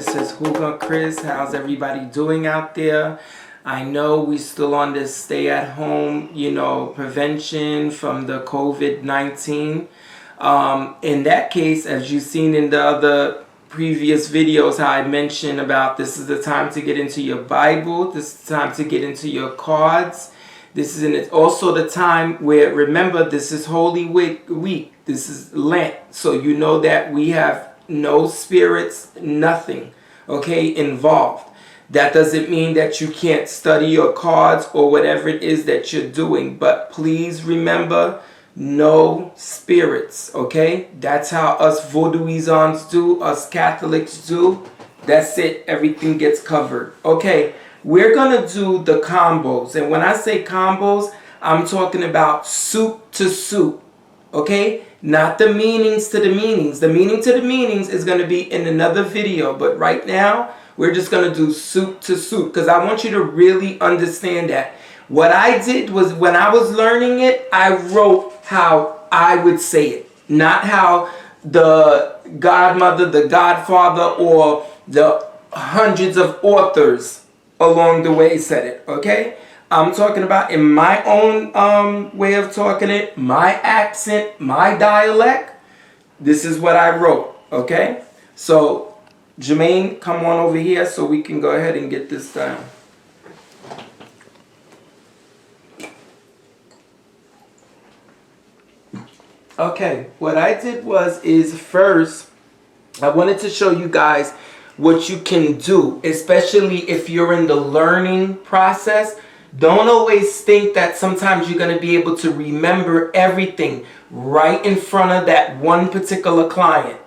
This is Hougan Chris. How's everybody doing out there? I know we still on this stay at home, prevention from the COVID-19. In that case, as you've seen in the other previous videos, how I mentioned about this is the time to get into your Bible. This is the time to get into your cards. This is also the time where, remember, this is Holy Week. This is Lent. So you know that we have no spirits, nothing, involved. That doesn't mean that you can't study your cards or whatever it is that you're doing. But please remember, no spirits, That's how us voodooisans do, us Catholics do. That's it. Everything gets covered. We're going to do the combos. And when I say combos, I'm talking about soup to soup, Not the meanings to the meanings. The meaning to the meanings is going to be in another video. But right now, we're just going to do soup to soup because I want you to really understand that. What I did was when I was learning it, I wrote how I would say it. Not how the godmother, the godfather, or the hundreds of authors along the way said it, I'm talking about in my own way of talking it, my accent, my dialect. This is what I wrote, So, Jermaine, come on over here so we can go ahead and get this done. What I did is first, I wanted to show you guys what you can do, especially if you're in the learning process. Don't always think that sometimes you're going to be able to remember everything right in front of that one particular client,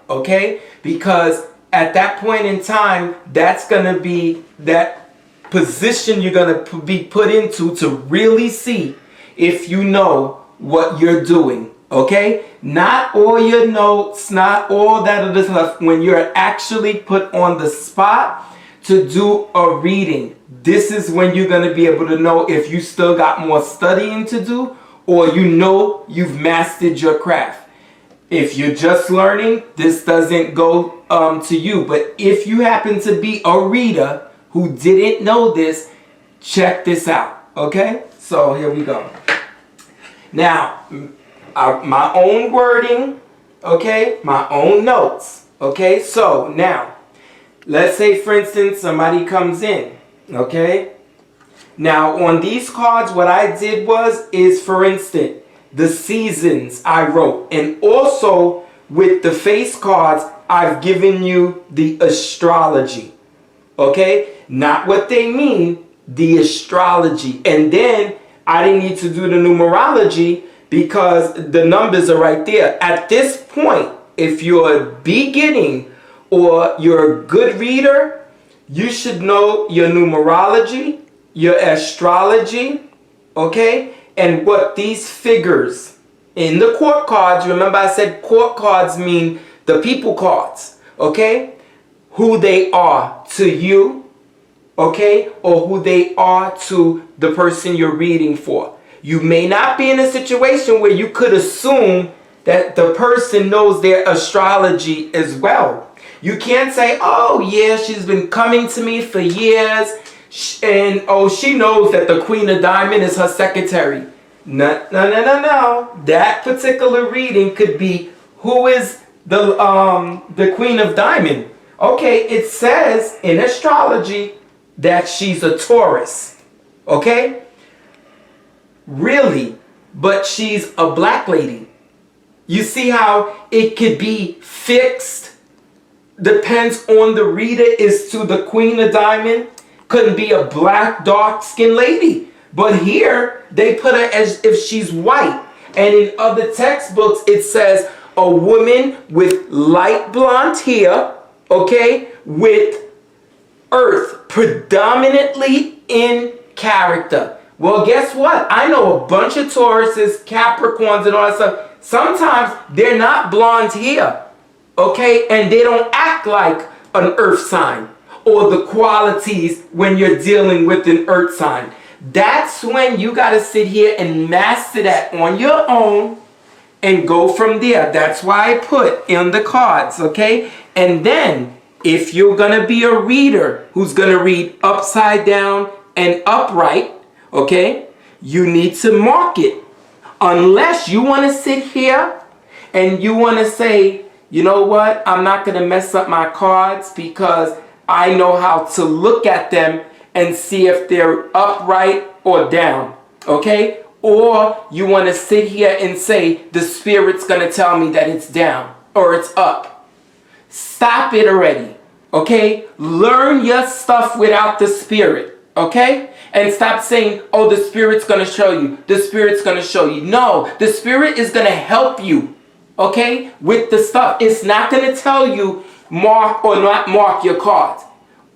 Because at that point in time, that's going to be that position you're going to be put into to really see if you know what you're doing, Not all your notes, not all that other stuff. When you're actually put on the spot to do a reading, this is when you're going to be able to know if you still got more studying to do or you've mastered your craft. If you're just learning, this doesn't go to you. But if you happen to be a reader who didn't know this, check this out, So here we go. Now, my own wording, my own notes, So now, let's say, for instance, somebody comes in, Now, on these cards, what I did is, for instance, the seasons I wrote. And also, with the face cards, I've given you the astrology, Not what they mean, the astrology. And then, I didn't need to do the numerology because the numbers are right there. At this point, if you're beginning or you're a good reader, you should know your numerology, your astrology, and what these figures in the court cards, remember I said court cards mean the people cards, who they are to you, or who they are to the person you're reading for. You may not be in a situation where you could assume that the person knows their astrology as well. You can't say, oh yeah, she's been coming to me for years, and oh, she knows that the Queen of Diamond is her secretary. No. That particular reading could be, who is the Queen of Diamond? It says in astrology that she's a Taurus, Really, but she's a black lady. You see how it could be fixed? Depends on the reader as to the Queen of Diamond. Couldn't be a black, dark-skinned lady. But here, they put her as if she's white. And in other textbooks, it says a woman with light blonde hair, with earth predominantly in character. Well, guess what? I know a bunch of Tauruses, Capricorns, and all that stuff. Sometimes they're not blonde hair, And they don't act like an earth sign or the qualities when you're dealing with an earth sign. That's when you got to sit here and master that on your own and go from there. That's why I put in the cards, And then if you're going to be a reader who's going to read upside down and upright, okay, you need to mark it. Unless you want to sit here and you want to say, you know what, I'm not going to mess up my cards because I know how to look at them and see if they're upright or down, okay? Or you want to sit here and say, the Spirit's going to tell me that it's down or it's up. Stop it already, okay? Learn your stuff without the Spirit, okay? And stop saying, oh, the Spirit's going to show you. The Spirit's going to show you. No, the Spirit is going to help you, okay, with the stuff. It's not going to tell you mark or not mark your cards.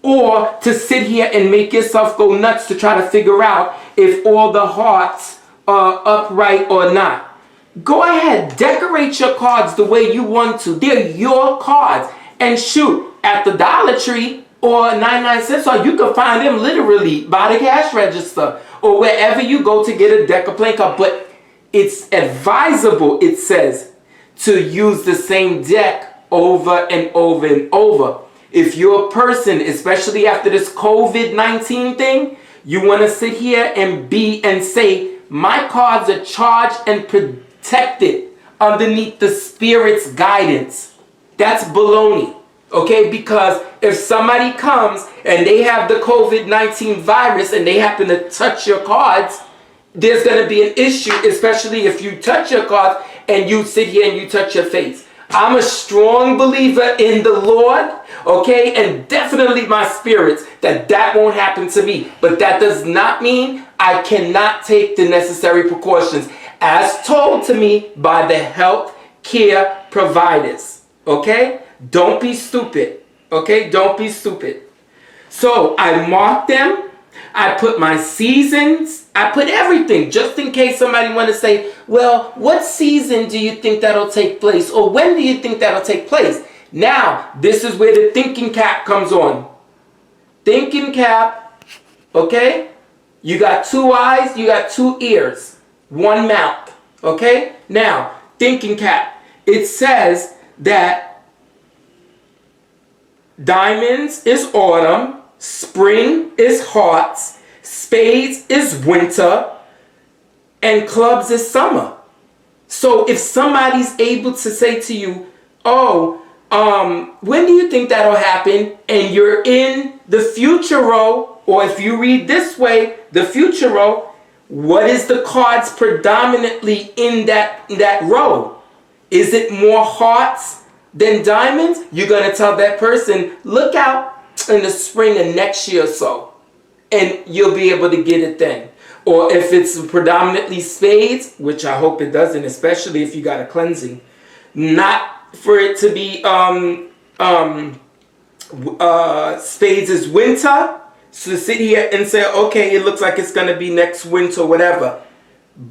Or to sit here and make yourself go nuts to try to figure out if all the hearts are upright or not. Go ahead, decorate your cards the way you want to. They're your cards. And shoot, at the Dollar Tree or 99 cents store, you can find them literally by the cash register or wherever you go to get a deck of playing cards. But it's advisable, it says, to use the same deck over and over and over. If you're a person, especially after this COVID-19 thing, you want to sit here and say, my cards are charged and protected underneath the Spirit's guidance. That's baloney, okay? Because if somebody comes and they have the COVID-19 virus and they happen to touch your cards, there's going to be an issue, especially if you touch your cards and you sit here and you touch your face. I'm a strong believer in the Lord, okay, and definitely my spirits that won't happen to me. But that does not mean I cannot take the necessary precautions as told to me by the health care providers, okay? Don't be stupid, okay? Don't be stupid. So I mark them. I put my seasons, I put everything, just in case somebody want to say, well, what season do you think that'll take place? Or when do you think that'll take place? Now, this is where the thinking cap comes on. Thinking cap, okay? You got 2 eyes, you got 2 ears, 1 mouth, okay? Now, thinking cap, it says that diamonds is autumn, spring is hearts, spades is winter, and clubs is summer. So if somebody's able to say to you, oh, when do you think that'll happen? And you're in the future row, or if you read this way, the future row, what is the cards predominantly in that row? Is it more hearts than diamonds? You're going to tell that person, look out in the spring of next year or so, and you'll be able to get it then. Or if it's predominantly spades, which I hope it doesn't, especially if you got a cleansing, not for it to be spades is winter, so sit here and say, okay, it looks like it's going to be next winter, whatever.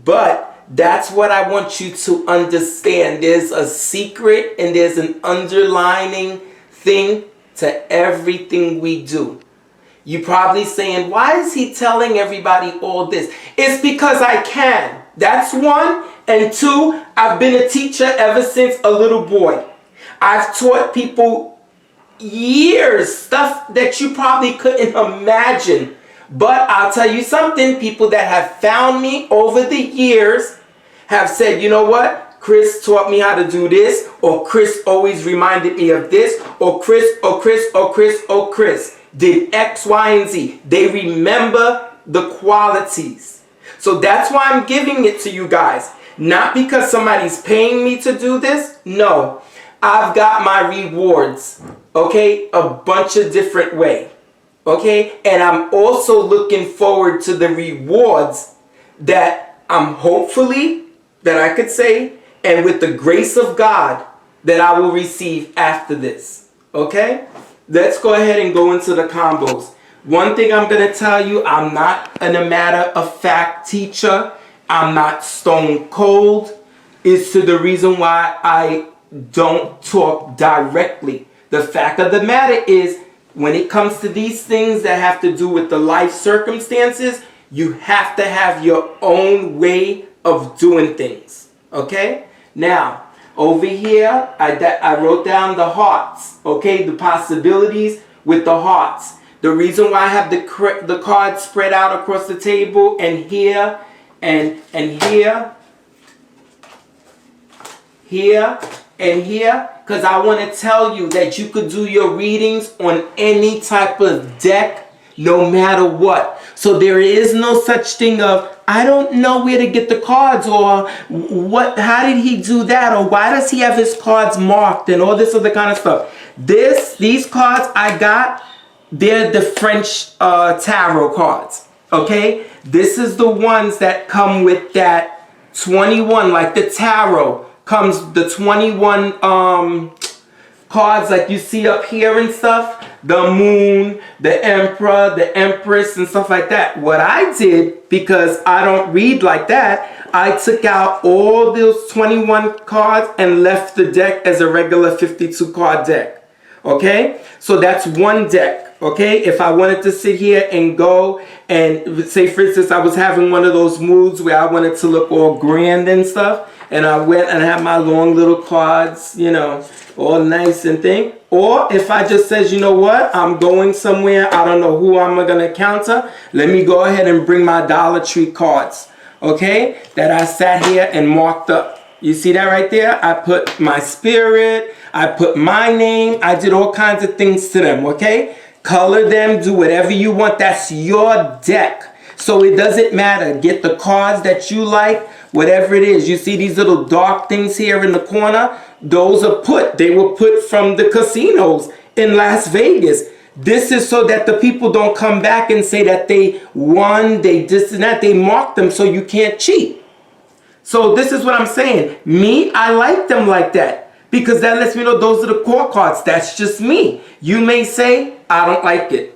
But that's what I want you to understand. There's a secret and there's an underlining thing to everything we do. You're probably saying, why is he telling everybody all this? It's because I can. That's one. And two, I've been a teacher ever since a little boy. I've taught people years, stuff that you probably couldn't imagine. But I'll tell you something, people that have found me over the years have said, you know what? Chris taught me how to do this, or Chris always reminded me of this, or Chris did X, Y, and Z. They remember the qualities. So that's why I'm giving it to you guys. Not because somebody's paying me to do this. No, I've got my rewards, okay, a bunch of different ways, okay? And I'm also looking forward to the rewards that I'm hopefully, that I could say, and with the grace of God, that I will receive after this, okay? Let's go ahead and go into the combos. One thing I'm going to tell you, I'm not a matter of fact teacher. I'm not stone cold. It's to the reason why I don't talk directly. The fact of the matter is, when it comes to these things that have to do with the life circumstances, you have to have your own way of doing things. Okay? Now, Over here, I wrote down the hearts, okay? The possibilities with the hearts. The reason why I have the cards spread out across the table and here and here, here and here, because I want to tell you that you could do your readings on any type of deck, no matter what. So there is no such thing of, I don't know where to get the cards, or what, how did he do that, or why does he have his cards marked and all this other kind of stuff. These cards I got, they're the French tarot cards, okay? This is the ones that come with that 21, like the tarot comes the 21 cards like you see up here and stuff. The moon, the emperor, the empress, and stuff like that. What I did, because I don't read like that, I took out all those 21 cards and left the deck as a regular 52 card deck. Okay? So that's one deck. Okay? If I wanted to sit here and go and say, for instance, I was having one of those moods where I wanted to look all grand and stuff, and I went and had my long little cards, you know, all nice and thing. Or if I just says, you know what, I'm going somewhere, I don't know who I'm going to encounter, let me go ahead and bring my Dollar Tree cards, okay, that I sat here and marked up. You see that right there? I put my spirit, I put my name, I did all kinds of things to them, okay? Color them, do whatever you want. That's your deck. So it doesn't matter. Get the cards that you like, whatever it is. You see these little dark things here in the corner? Those are they were put from the casinos in Las Vegas. This is so that the people don't come back and say that they won, they this and that. They mark them so you can't cheat. So this is what I'm saying. Me, I like them like that, because that lets me know those are the core cards. That's just me. You may say, I don't like it.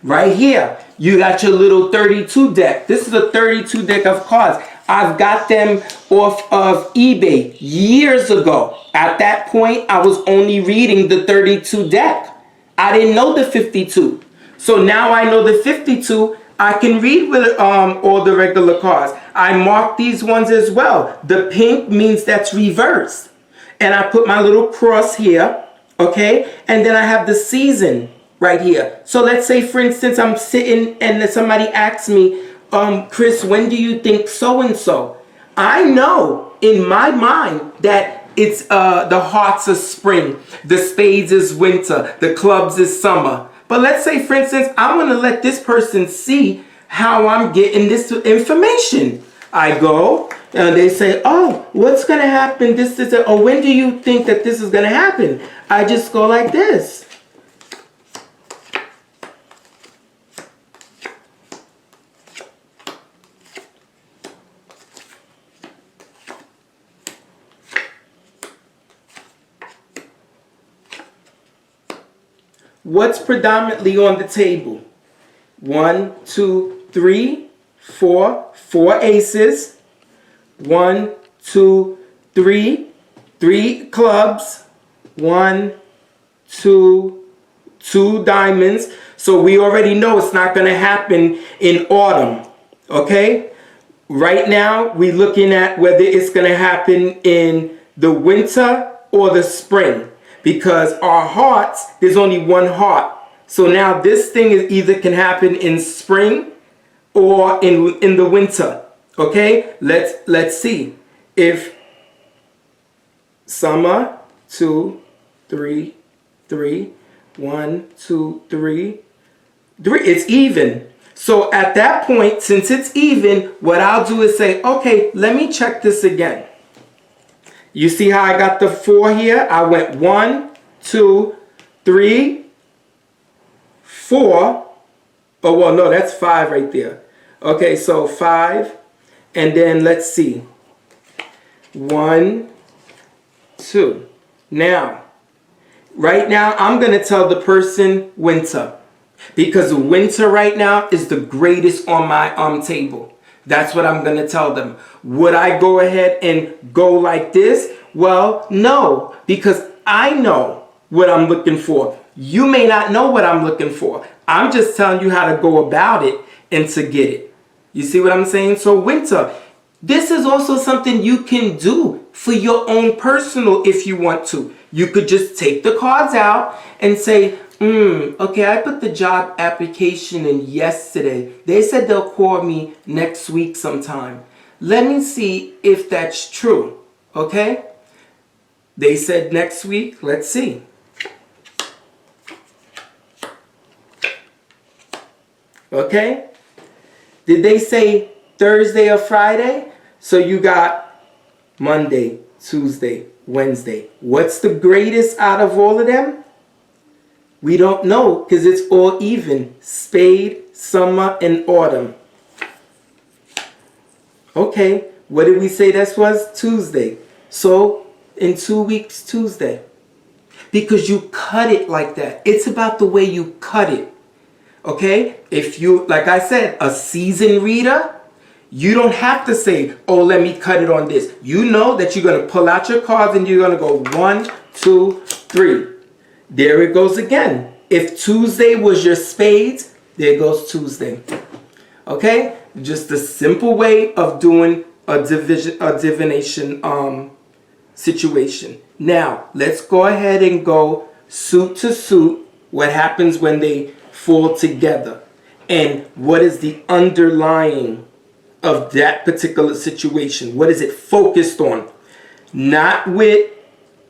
Right here, you got your little 32 deck. This is a 32 deck of cards. I've got them off of eBay years ago. At that point, I was only reading the 32 deck. I didn't know the 52. So now I know the 52. I can read with all the regular cards. I mark these ones as well. The pink means that's reversed. And I put my little cross here, okay? And then I have the season right here. So let's say, for instance, I'm sitting and somebody asks me, Chris, when do you think so-and-so? I know in my mind that it's the hearts is spring, the spades is winter, the clubs is summer. But let's say, for instance, I'm going to let this person see how I'm getting this information. I go and they say, oh, what's going to happen? This is or when do you think that this is going to happen? I just go like this. What's predominantly on the table? 1, 2, 3, 4. 4 aces. 1, 2, 3. 3 clubs. 1, 2, 2 diamonds. So we already know it's not going to happen in autumn. Okay? Right now, we're looking at whether it's going to happen in the winter or the spring. Because our hearts, there's only one heart. So now this thing is either can happen in spring or in the winter. Okay? Let's see. If summer, 2, 3, 3, 1, 2, 3, 3, it's even. So at that point, since it's even, what I'll do is say, okay, let me check this again. You see how I got the 4 here? I went 1, 2, 3, 4. Oh, well, no, that's 5 right there. Okay, so 5. And then let's see. 1, 2. Now, right now, I'm going to tell the person winter. Because winter right now is the greatest on my table. That's what I'm going to tell them. Would I go ahead and go like this? Well, no, because I know what I'm looking for. You may not know what I'm looking for. I'm just telling you how to go about it and to get it. You see what I'm saying? So winter, this is also something you can do for your own personal if you want to. You could just take the cards out and say, okay, I put the job application in yesterday. They said they'll call me next week sometime. Let me see if that's true, okay? They said next week. Let's see. Okay? Did they say Thursday or Friday? So you got Monday, Tuesday, Wednesday. What's the greatest out of all of them? We don't know because it's all even. Spade, summer, and autumn. Okay, what did we say this was? Tuesday. So in 2 weeks, Tuesday. Because you cut it like that. It's about the way you cut it. Okay? If you, like I said, a seasoned reader, you don't have to say, oh, let me cut it on this. You know that you're going to pull out your cards and you're going to go 1, 2, 3. There it goes again. If Tuesday was your spades, there goes Tuesday. Okay? Just a simple way of doing a divination situation. Now, let's go ahead and go suit to suit. What happens when they fall together? And what is the underlying of that particular situation? What is it focused on? Not with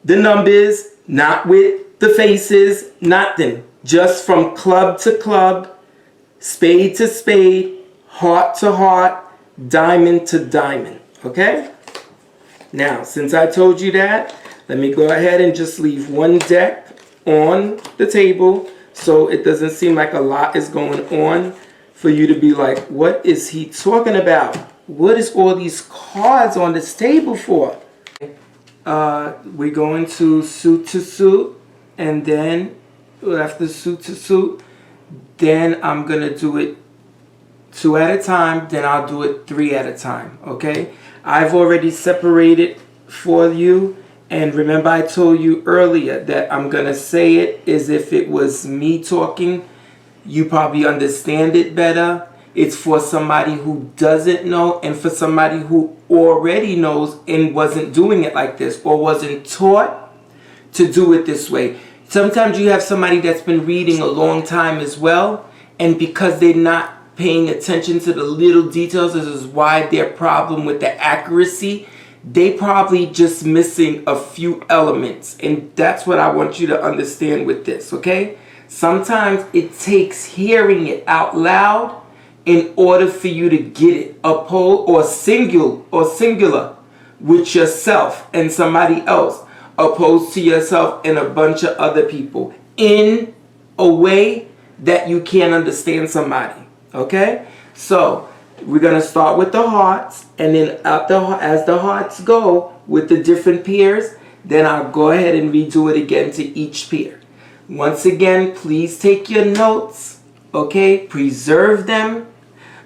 the numbers, not with the faces, nothing. Just from club to club, spade to spade, heart to heart, diamond to diamond. Okay? Now, since I told you that, let me go ahead and just leave one deck on the table so it doesn't seem like a lot is going on for you to be like, what is he talking about? What is all these cards on this table for? We're going to suit, and then after suit to suit, then I'm going to do it 2 at a time, then I'll do it 3 at a time, okay? I've already separated for you, and remember I told you earlier that I'm going to say it as if it was me talking. You probably understand it better. It's for somebody who doesn't know and for somebody who already knows and wasn't doing it like this or wasn't taught to do it this way. Sometimes you have somebody that's been reading a long time as well, and because they're not paying attention to the little details, this is why their problem with the accuracy, they probably just missing a few elements. And that's what I want you to understand with this, okay? Sometimes it takes hearing it out loud in order for you to get it, opposed or singular with yourself and somebody else, opposed to yourself and a bunch of other people in a way that you can't understand somebody. Okay? So we're going to start with the hearts, and then as the hearts go with the different pairs, then I'll go ahead and redo it again to each pair. Once again, please take your notes, okay? Preserve them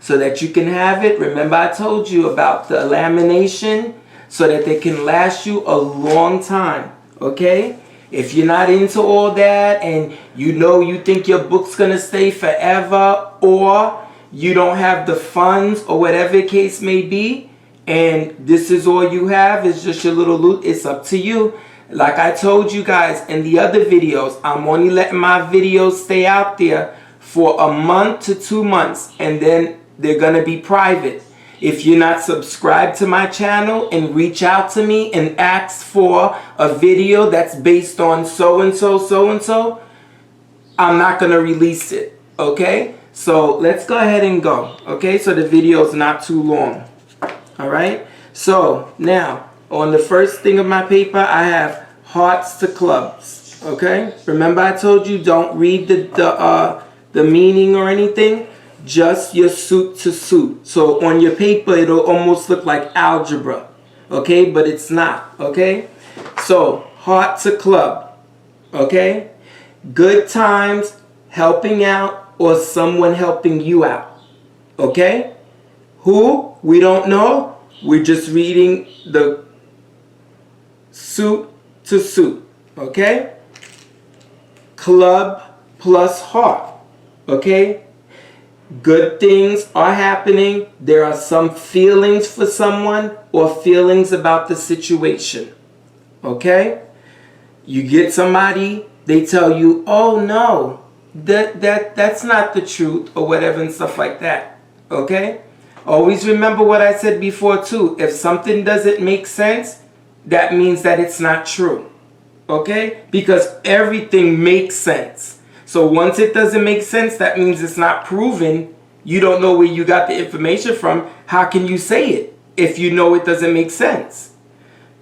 so that you can have it. Remember I told you about the lamination so that they can last you a long time, okay? If you're not into all that and you think your book's gonna stay forever, or you don't have the funds or whatever the case may be, and this is all you have is just your little loot, it's up to you. Like I told you guys in the other videos, I'm only letting my videos stay out there for a month to 2 months, and then they're gonna be private. If you're not subscribed to my channel and reach out to me and ask for a video that's based on so-and-so, so-and-so, I'm not going to release it, okay? So let's go ahead and go, okay? So the video is not too long, all right? So now, on the first thing of my paper, I have hearts to clubs, okay? Remember I told you don't read the meaning or anything. Just your suit to suit. So on your paper, it'll almost look like algebra, okay? But it's not, okay? So heart to club, okay? Good times, helping out, or someone helping you out, okay? Who? We don't know. We're just reading the suit to suit, okay? Club plus heart, okay? Good things are happening. There are some feelings for someone or feelings about the situation. Okay? You get somebody, they tell you, oh no, that's not the truth or whatever and stuff like that. Okay? Always remember what I said before too. If something doesn't make sense, that means that it's not true. Okay? Because everything makes sense. So once it doesn't make sense, that means it's not proven. You don't know where you got the information from. How can you say it if you know it doesn't make sense?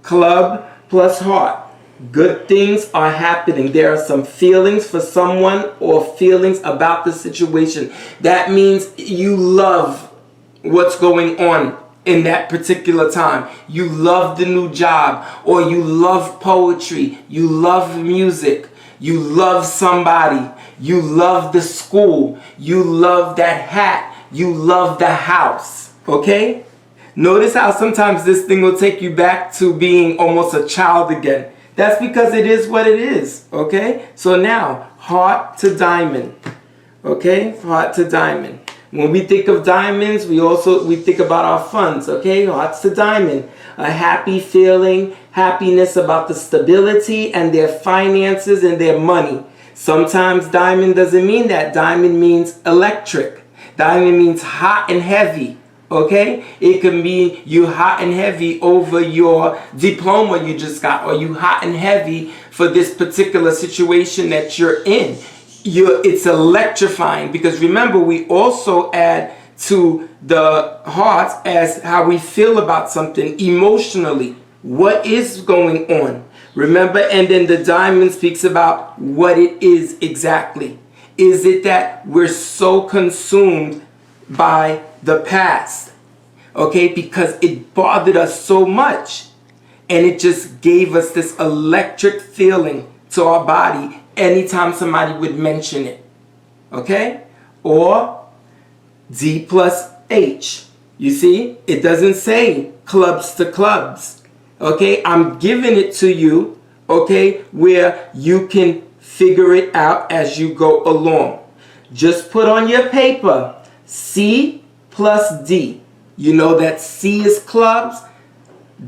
Club plus heart. Good things are happening. There are some feelings for someone or feelings about the situation. That means you love what's going on in that particular time. You love the new job, or you love poetry. You love music. You love somebody. You love the school. You love that hat. You love the house. Okay? Notice how sometimes this thing will take you back to being almost a child again. That's because it is what it is. Okay? So now, heart to diamond. Okay? Heart to diamond. When we think of diamonds, we think about our funds. Okay? Hearts to diamond. A happy feeling, happiness about the stability and their finances and their money. Sometimes diamond doesn't mean that. Diamond means electric. Diamond means hot and heavy. Okay? It can be you hot and heavy over your diploma you just got, or you hot and heavy for this particular situation that you're in. It's electrifying, because remember, we also add to the heart as how we feel about something emotionally. What is going on? Remember, and then the diamond speaks about what it is exactly. Is it that we're so consumed by the past, okay, because it bothered us so much, and it just gave us this electric feeling to our body anytime somebody would mention it, okay? Or D plus H. You see, it doesn't say clubs to clubs, okay? I'm giving it to you, okay, where you can figure it out as you go along. Just put on your paper C plus D. You know that C is clubs,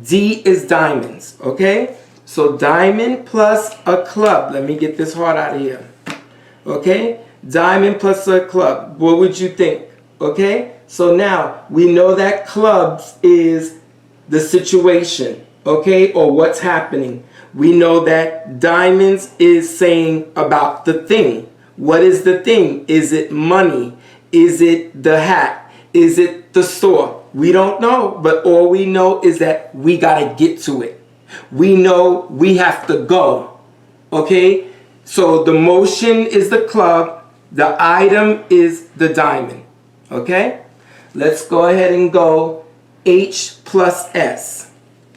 D is diamonds, okay? So diamond plus a club. Let me get this heart out of here. Okay? Diamond plus a club. What would you think? Okay? So now we know that clubs is the situation, okay, or what's happening. We know that diamonds is saying about the thing. What is the thing? Is it money? Is it the hat? Is it the store? We don't know, but all we know is that we got to get to it. We know we have to go, okay? So the motion is the club, the item is the diamond, okay? Let's go ahead and go H plus S,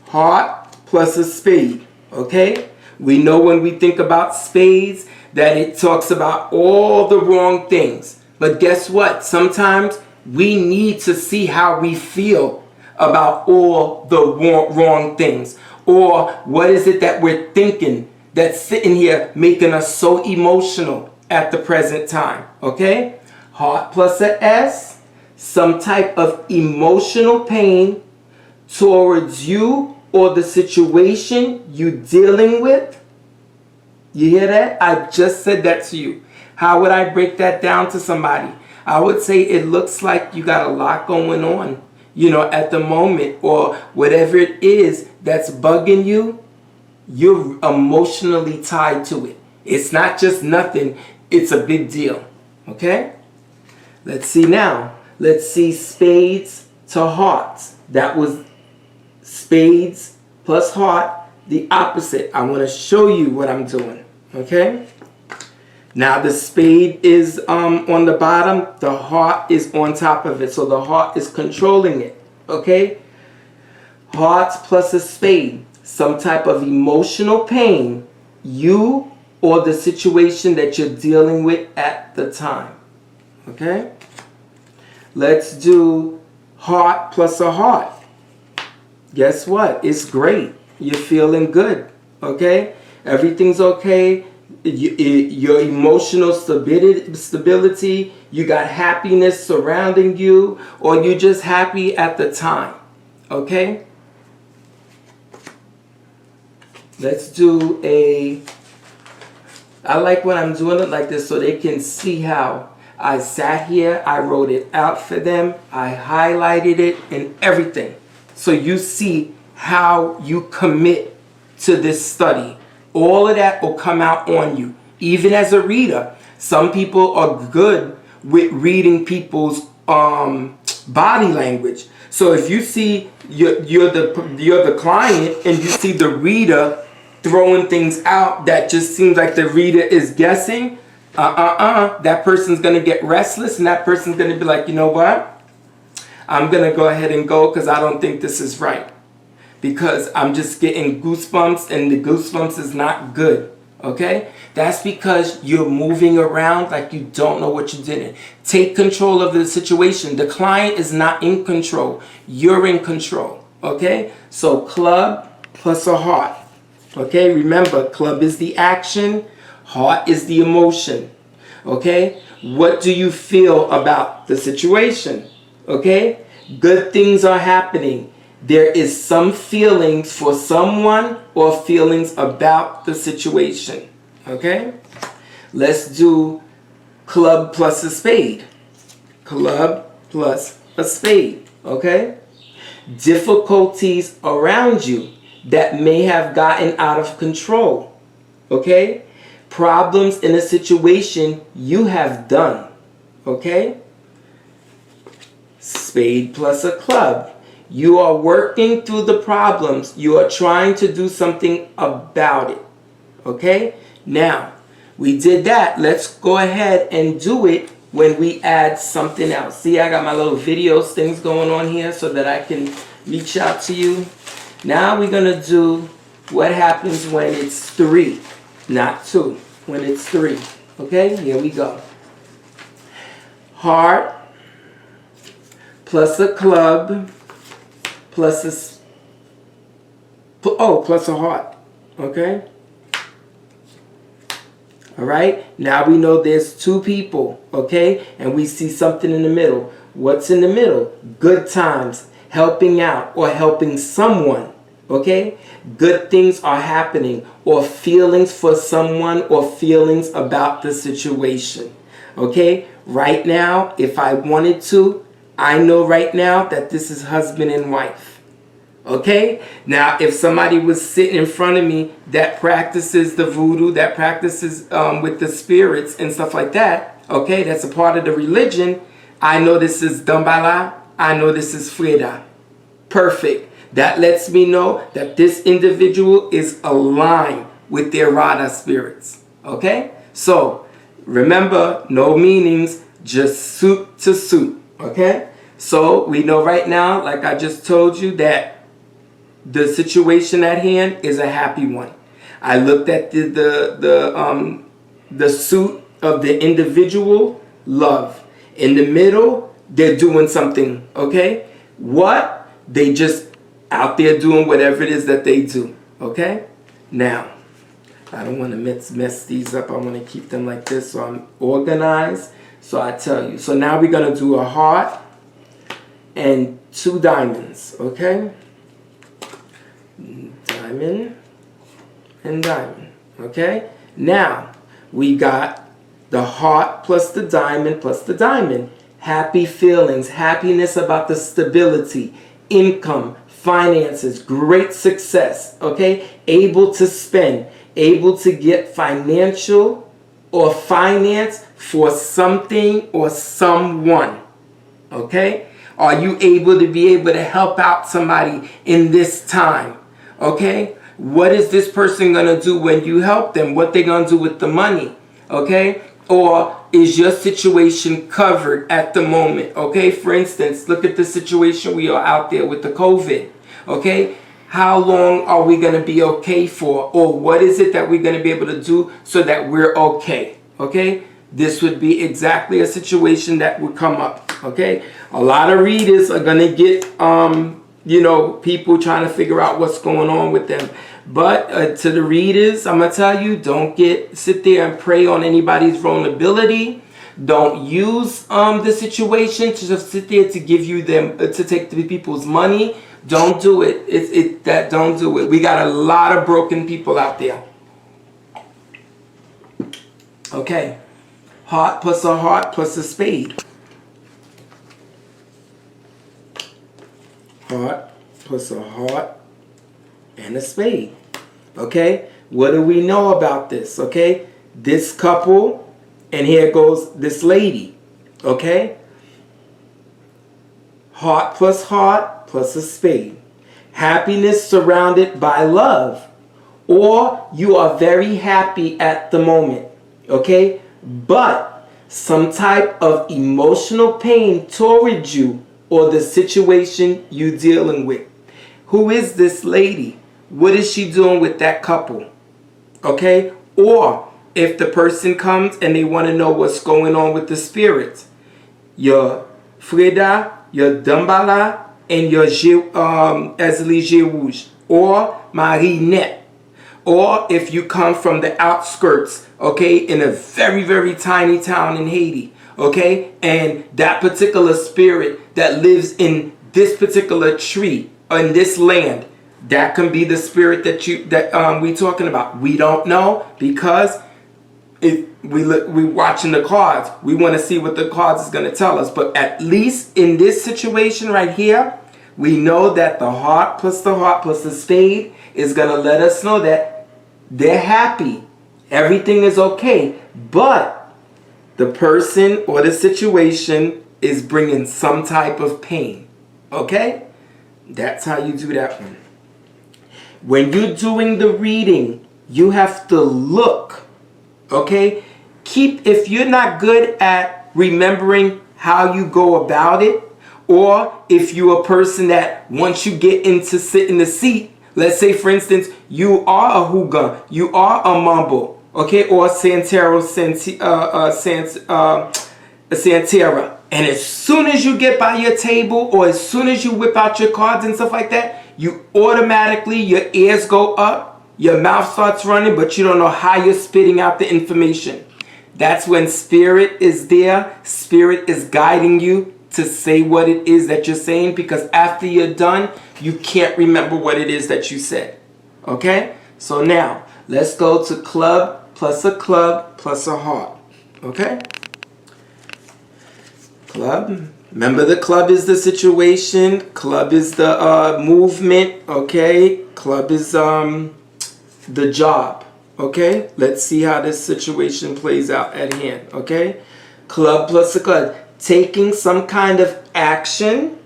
heart plus a spade, okay? We know when we think about spades that it talks about all the wrong things. But guess what? Sometimes we need to see how we feel about all the wrong things. Or what is it that we're thinking that's sitting here making us so emotional at the present time, okay? Heart plus a S, some type of emotional pain towards you or the situation you're dealing with. You hear that? I just said that to you. How would I break that down to somebody? I would say it looks like you got a lot going on, you know, at the moment, or whatever it is that's bugging you, you're emotionally tied to it. It's not just nothing, it's a big deal, okay? Let's see now. Let's see spades to hearts. That was spades plus heart, the opposite. I want to show you what I'm doing, okay? Now the spade is on the bottom, the heart is on top of it, so the heart is controlling it, okay? Hearts plus a spade, some type of emotional pain, you or the situation that you're dealing with at the time, okay? Let's do heart plus a heart. Guess what? It's great. You're feeling good, okay? Everything's okay. your emotional stability, you got happiness surrounding you, or you're just happy at the time. Okay? Let's do I like when I'm doing it like this so they can see how I sat here, I wrote it out for them, I highlighted it and everything. So you see how you commit to this study. All of that will come out on you. Even as a reader, some people are good with reading people's body language. So if you see you're the client and you see the reader throwing things out that just seems like the reader is guessing, that person's going to get restless, and that person's going to be like, you know what? I'm going to go ahead and go because I don't think this is right. Because I'm just getting goosebumps, and the goosebumps is not good. Okay? That's because you're moving around like you don't know what you did. Take control of the situation. The client is not in control. You're in control. Okay? So club plus a heart. Okay? Remember, club is the action. Heart is the emotion. Okay? What do you feel about the situation? Okay? Good things are happening. There is some feelings for someone or feelings about the situation. Okay? Let's do club plus a spade. Club plus a spade. Okay? Difficulties around you that may have gotten out of control. Okay? Problems in a situation you have done. Okay? Spade plus a club. You are working through the problems. You are trying to do something about it. Okay? Now, we did that. Let's go ahead and do it when we add something else. See, I got my little videos, things going on here so that I can reach out to you. Now we're going to do what happens when it's 3, not 2. When it's 3. Okay? Here we go. Heart plus a club plus plus a heart. Okay? All right? Now we know there's 2 people. Okay? And we see something in the middle. What's in the middle? Good times. Helping out or helping someone. Okay? Good things are happening, or feelings for someone, or feelings about the situation. Okay? Right now, if I wanted to, I know right now that this is husband and wife. Okay? Now, if somebody was sitting in front of me that practices the voodoo, that practices with the spirits and stuff like that, okay, that's a part of the religion, I know this is Dambala, I know this is Freda. Perfect. That lets me know that this individual is aligned with their Radha spirits. Okay? So, remember, no meanings, just suit to suit. Okay? So, we know right now, like I just told you, that the situation at hand is a happy one. I looked at the suit of the individual, love. In the middle, they're doing something. Okay? What? They just out there doing whatever it is that they do. Okay? Now, I don't want to mess these up. I want to keep them like this so I'm organized. So I tell you. So now we're going to do a heart and 2 diamonds. Okay? Diamond and diamond. Okay? Now, we got the heart plus the diamond plus the diamond. Happy feelings, happiness about the stability, income, finances, great success, okay? Able to spend, able to get financial or finance for something or someone, okay? Are you able to help out somebody in this time, okay? What is this person going to do when you help them? What they going to do with the money, okay? Or is your situation covered at the moment? Okay, for instance, look at the situation we are out there with the COVID. Okay, how long are we going to be okay for? Or what is it that we're going to be able to do so that we're okay? Okay, this would be exactly a situation that would come up. Okay, a lot of readers are going to get, people trying to figure out what's going on with them. But to the readers, I'm going to tell you, don't sit there and prey on anybody's vulnerability. Don't use the situation to just sit there to give you them to take the people's money. Don't do it. Don't do it. We got a lot of broken people out there. Okay. Heart plus a spade. Heart plus a heart and a spade. Okay. What do we know about this? Okay. This couple. And here goes this lady, okay? Heart plus a spade. Happiness surrounded by love. Or you are very happy at the moment, okay? But some type of emotional pain towards you or the situation you're dealing with. Who is this lady? What is she doing with that couple? Okay? Or if the person comes and they want to know what's going on with the spirits, your Freda, your Dambala, and your Ezli Rouge, or Marinette. Or if you come from the outskirts, okay, in a very, very tiny town in Haiti, okay, and that particular spirit that lives in this particular tree, in this land, that can be the spirit that we talking about. We don't know because we watching the cards. We want to see what the cards is going to tell us. But at least in this situation right here, we know that the heart plus the spade is going to let us know that they're happy. Everything is okay. But the person or the situation is bringing some type of pain. Okay? That's how you do that one. When you're doing the reading, you have to look. Okay? If you're not good at remembering how you go about it, or if you're a person that once you get into sit in the seat, let's say for instance, you are a Hougan, you are a Mambo, okay, or Santera, and as soon as you get by your table, or as soon as you whip out your cards and stuff like that, you automatically, your ears go up, your mouth starts running, but you don't know how you're spitting out the information. That's when spirit is there. Spirit is guiding you to say what it is that you're saying, because after you're done, you can't remember what it is that you said. Okay? So now, let's go to club plus a heart. Okay? Club. Remember, the club is the situation. Club is the movement. Okay? Club is the job. Okay? Let's see how this situation plays out at hand. Okay? Club plus a club. Taking some kind of action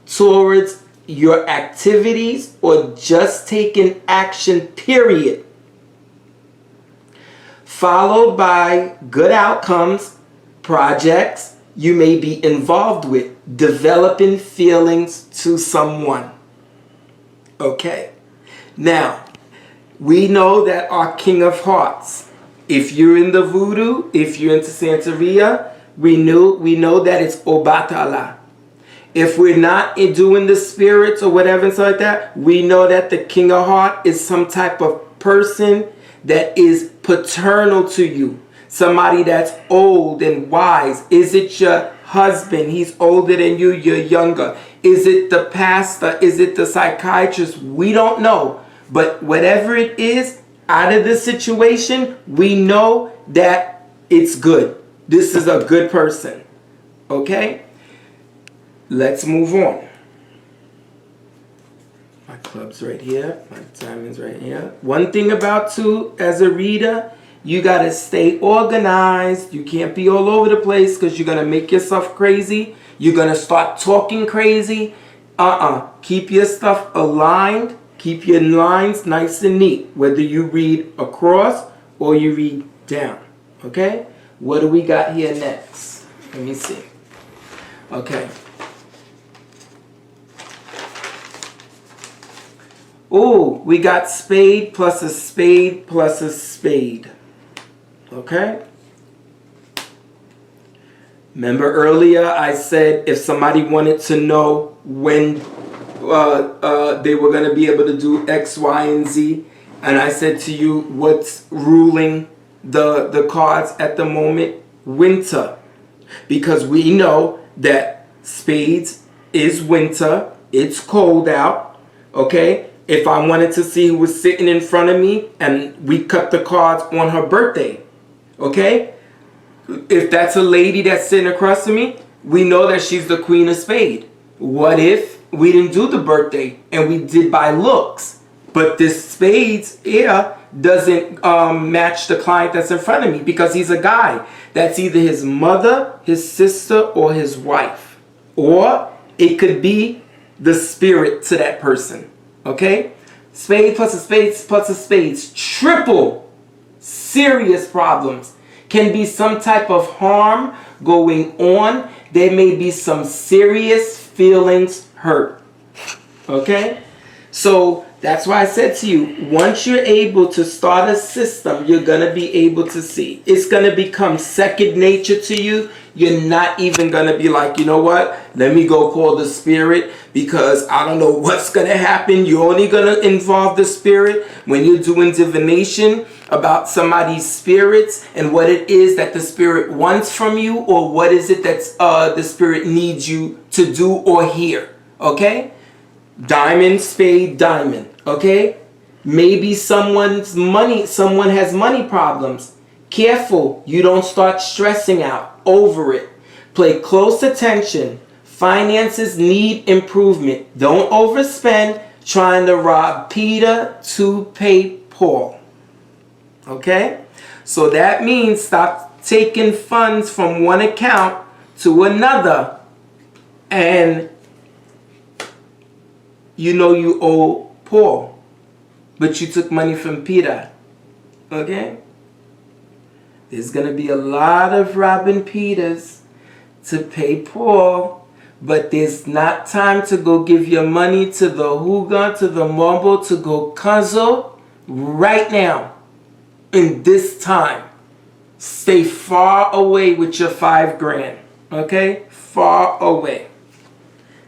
towards your activities, or just taking action, period. Followed by good outcomes, projects you may be involved with, developing feelings to someone. Okay. Now, we know that our King of Hearts, if you're in the Voodoo, if you're into Santeria, we know that it's Obatala. If we're not doing the spirits or whatever and stuff like that, we know that the King of Heart is some type of person that is paternal to you. Somebody that's old and wise. Is it your husband? He's older than you, you're younger. Is it the pastor? Is it the psychiatrist? We don't know. But whatever it is, out of the situation, we know that it's good. This is a good person. Okay? Let's move on. My club's right here. My diamond's right here. One thing about too, as a reader, you got to stay organized. You can't be all over the place, because you're going to make yourself crazy. You're going to start talking crazy. Keep your stuff aligned. Keep your lines nice and neat, whether you read across or you read down. Okay? What do we got here next? Let me see. Okay. Oh, we got spade plus a spade plus a spade. Okay? Remember earlier I said if somebody wanted to know when they were going to be able to do X, Y, and Z, And I said to you, what's ruling the cards at the moment? Winter. Because we know that spades is winter. It's cold out. Okay? If I wanted to see who was sitting in front of me and we cut the cards on her birthday. Okay? If that's a lady that's sitting across from me, we know that she's the queen of spades. What if we didn't do the birthday and we did by looks? But this spades here doesn't match the client that's in front of me because he's a guy. That's either his mother, his sister, or his wife. Or it could be the spirit to that person. Okay? Spade plus a spades plus a spades. Triple serious problems. Can be some type of harm going on. There may be some serious feelings hurt. Okay? So that's why I said to you, once you're able to start a system, you're going to be able to see. It's going to become second nature to you. You're not even going to be like, you know what? Let me go call the spirit because I don't know what's going to happen. You're only going to involve the spirit when you're doing divination about somebody's spirits and what it is that the spirit wants from you, or what is it that the spirit needs you to do or hear. Okay? Diamond, spade, diamond. Okay? Maybe someone has money problems. Careful, you don't start stressing out over it. Pay close attention. Finances need improvement. Don't overspend trying to rob Peter to pay Paul. Okay? So that means stop taking funds from one account to another and you know you owe Paul, but you took money from Peter. Okay? There's going to be a lot of robbing Peters to pay Paul, but there's not time to go give your money to the Hougan, to the Mombo, to go Kazo right now. In this time. Stay far away with your $5 grand. Okay? Far away.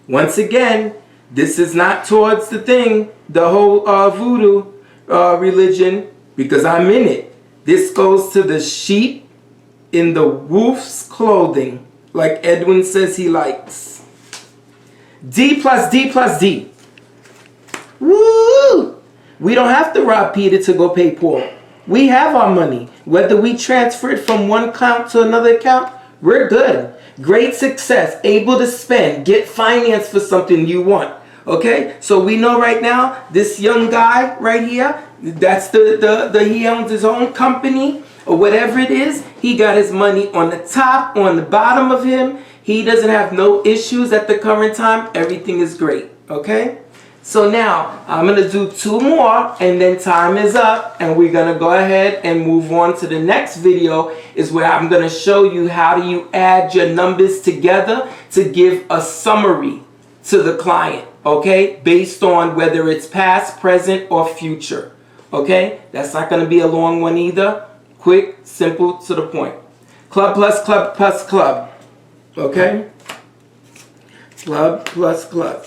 Once again, this is not towards the thing, the whole voodoo religion, because I'm in it. This goes to the sheep in the wolf's clothing, like Edwin says he likes. D plus D plus D. Woo! We don't have to rob Peter to go pay Paul. We have our money. Whether we transfer it from one account to another account, we're good. Great success. Able to spend. Get finance for something you want. Okay? So we know right now, this young guy right here, that's he owns his own company or whatever it is. He got his money on the top, on the bottom of him. He doesn't have no issues at the current time. Everything is great. Okay? So now, I'm going to do 2 more and then time is up and we're going to go ahead and move on to the next video, is where I'm going to show you how do you add your numbers together to give a summary to the client, okay? Based on whether it's past, present, or future, okay? That's not going to be a long one either. Quick, simple, to the point. Club plus club plus club, okay? Club plus club.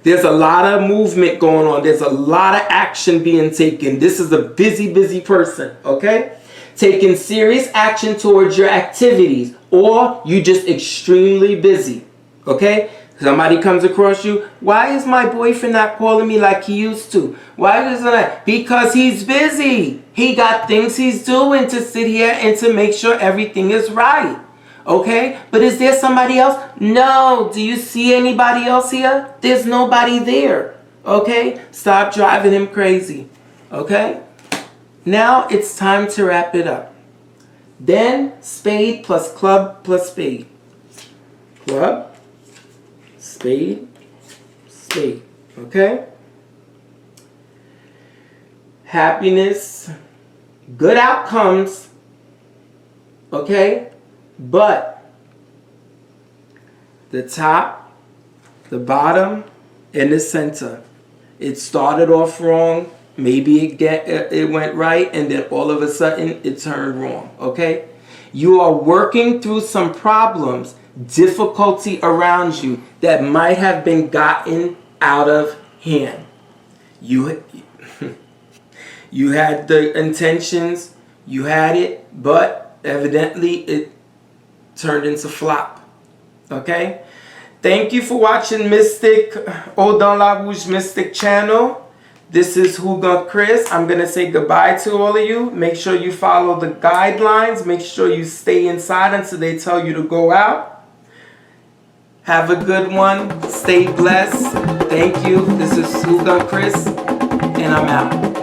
There's a lot of movement going on. There's a lot of action being taken. This is a busy, busy person, okay? Taking serious action towards your activities, or you just extremely busy, okay? Somebody comes across you. Why is my boyfriend not calling me like he used to? Why doesn't that? Because he's busy. He got things he's doing to sit here and to make sure everything is right. Okay? But is there somebody else? No. Do you see anybody else here? There's nobody there. Okay? Stop driving him crazy. Okay? Now it's time to wrap it up. Then spade plus club plus spade. Club, spade, spade. Okay? Happiness, good outcomes. Okay? But the top, the bottom, and the center. It started off wrong. Maybe it went right, and then all of a sudden it turned wrong. Okay? You are working through some problems, difficulty around you that might have been gotten out of hand. You had the intentions, you had it, but evidently it turned into flop. Okay? Thank you for watching Mystic, Eau dans la Rouge Mystic channel. This is Hougan Chris. I'm going to say goodbye to all of you. Make sure you follow the guidelines. Make sure you stay inside until they tell you to go out. Have a good one. Stay blessed. Thank you. This is Hougan Chris, and I'm out.